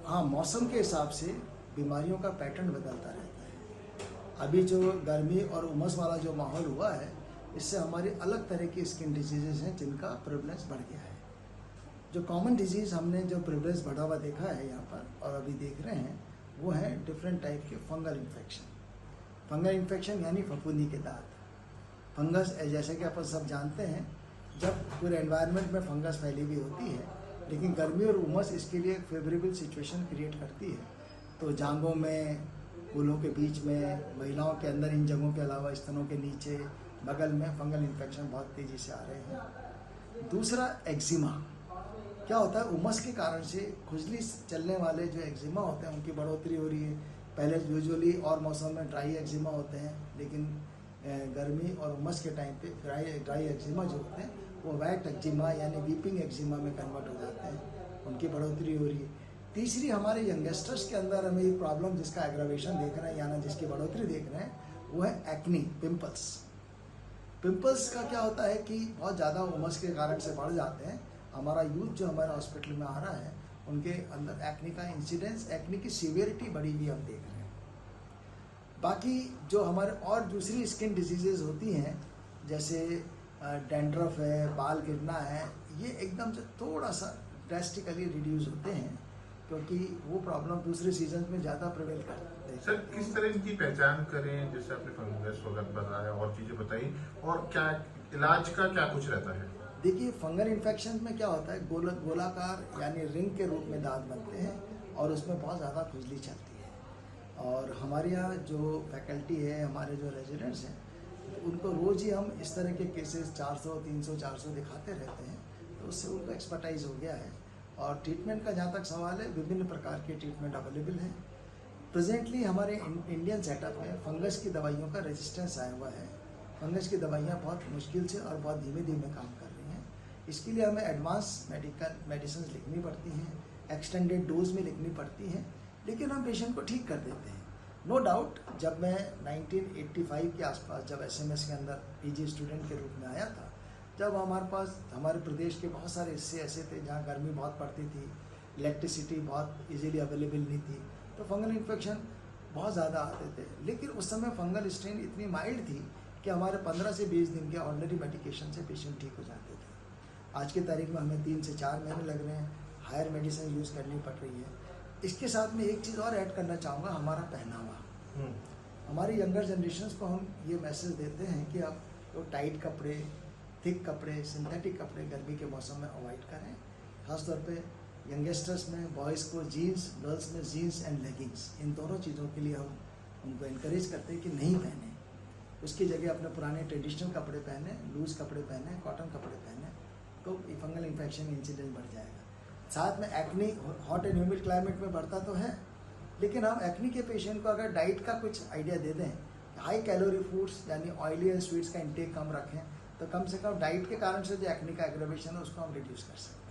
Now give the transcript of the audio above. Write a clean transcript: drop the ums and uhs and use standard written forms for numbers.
हाँ, मौसम के हिसाब से बीमारियों का पैटर्न बदलता रहता है। अभी जो गर्मी और उमस वाला जो माहौल हुआ है, इससे हमारी अलग तरह की स्किन डिजीज़ेज़ हैं जिनका प्रेवलेंस बढ़ गया है। जो कॉमन डिजीज़ हमने जो प्रेवलेंस बढ़ा हुआ देखा है यहाँ पर और अभी देख रहे हैं, वो है डिफरेंट टाइप के फंगल इन्फेक्शन। फंगल इन्फेक्शन यानी फफूंदी के दांत। फंगस जैसे कि अपन सब जानते हैं, जब पूरे एनवायरनमेंट में फंगस फैली हुई होती है, लेकिन गर्मी और उमस इसके लिए एक फेवरेबल सिचुएशन क्रिएट करती है। तो जांघों में, फूलों के बीच में, महिलाओं के अंदर इन जगहों के अलावा स्तनों के नीचे, बगल में फंगल इन्फेक्शन बहुत तेज़ी से आ रहे हैं। दूसरा एक्जिमा। क्या होता है, उमस के कारण से खुजली चलने वाले जो एक्जिमा होते हैं उनकी बढ़ोतरी हो रही है। पहले यूजुअली और मौसम में ड्राई एक्जिमा होते हैं, लेकिन गर्मी और उमस के टाइम पे ड्राई एक्जिमा जो होते हैं वो वेट एक्जिमा यानी वीपिंग एक्जिमा में कन्वर्ट हो जाते हैं, उनकी बढ़ोतरी हो रही है। तीसरी, हमारे यंगस्टर्स के अंदर हमें ये प्रॉब्लम जिसका एग्रावेशन देख रहे हैं यानी जिसकी बढ़ोतरी देख रहे हैं, वो है एक्नी, पिंपल्स। पिंपल्स का क्या होता है कि बहुत ज़्यादा उमस के कारण से बढ़ जाते हैं। हमारा यूथ जो हमारे हॉस्पिटल में आ रहा है, उनके अंदर एक्नी का इंसिडेंस, एक्नी की सीवियरिटी बढ़ी हुई हम देख रहे हैं। बाकी जो हमारे और दूसरी स्किन डिजीजेज होती हैं, जैसे डैंड्रफ है, बाल गिरना है, ये एकदम से थोड़ा सा ड्रेस्टिकली रिड्यूस होते हैं, क्योंकि वो प्रॉब्लम दूसरे सीजन में ज़्यादा प्रिवेल करते हैं। सर, किस तरह इनकी पहचान करें? जैसे आपने फंगस वगैरह बताया, और चीज़ें बताई, और क्या इलाज का क्या कुछ रहता है? देखिए, फंगल इन्फेक्शन में क्या होता है, गोलाकार यानी रिंग के रूप में दांत बनते हैं और उसमें बहुत ज़्यादा खुजली चलती है। और हमारे यहाँ जो फैकल्टी है, हमारे जो रेजिडेंट्स हैं, उनको रोज़ ही हम इस तरह के केसेस 400, 300, 400 दिखाते रहते हैं, तो उससे उनको एक्सपर्टाइज हो गया है। और ट्रीटमेंट का जहाँ तक सवाल है, विभिन्न प्रकार के ट्रीटमेंट अवेलेबल हैं। प्रेजेंटली हमारे इंडियन सेटअप में फंगस की दवाइयों का रेजिस्टेंस आया हुआ है। फंगस की दवाइयाँ बहुत मुश्किल से और बहुत धीमे धीमे काम कर रही हैं। इसके लिए हमें एडवांस मेडिसिन लिखनी पड़ती हैं, एक्सटेंडेड डोज में लिखनी पड़ती हैं, लेकिन हम पेशेंट को ठीक कर देते हैं। नो डाउट, जब मैं 1985 के आसपास जब एसएमएस के अंदर पीजी स्टूडेंट के रूप में आया था, जब हमारे पास हमारे प्रदेश के बहुत सारे हिस्से ऐसे थे जहाँ गर्मी बहुत पड़ती थी, इलेक्ट्रिसिटी बहुत इजीली अवेलेबल नहीं थी, तो फंगल इन्फेक्शन बहुत ज़्यादा आते थे। लेकिन उस समय फंगल स्ट्रेन इतनी माइल्ड थी कि हमारे 15 से 20 दिन के ऑर्डिनरी मेडिकेशन से पेशेंट ठीक हो जाते थे। आज की तारीख में हमें 3 से 4 महीने लग रहे हैं, हायर मेडिसिन यूज़ करनी पड़ रही है। इसके साथ में एक चीज़ और ऐड करना चाहूँगा, हमारा पहनावा। हमारी यंगर जनरेशन को हम ये मैसेज देते हैं कि आप तो टाइट कपड़े, थिक कपड़े, सिंथेटिक कपड़े गर्मी के मौसम में अवॉइड करें। खासतौर पे यंगस्टर्स में, बॉयज़ को जीन्स, गर्ल्स में जीन्स एंड लेगिंग्स, इन दोनों चीज़ों के लिए हम उनको इनकरेज करते हैं कि नहीं पहने। उसकी जगह अपने पुराने ट्रेडिशनल कपड़े पहने, लूज़ कपड़े पहने, कॉटन कपड़े पहने, तो फंगल इन्फेक्शन इंसिडेंस बढ़ जाएगा। साथ में acne hot and humid climate में बढ़ता तो है, लेकिन हम एक्नी के पेशेंट को अगर डाइट का कुछ आइडिया दे दें, हाई कैलोरी फूड्स यानी ऑयली एंड स्वीट्स का इंटेक कम रखें, तो कम से कम डाइट के कारण से जो एक्नी का एग्रावेशन है उसको हम रिड्यूस कर सकते हैं।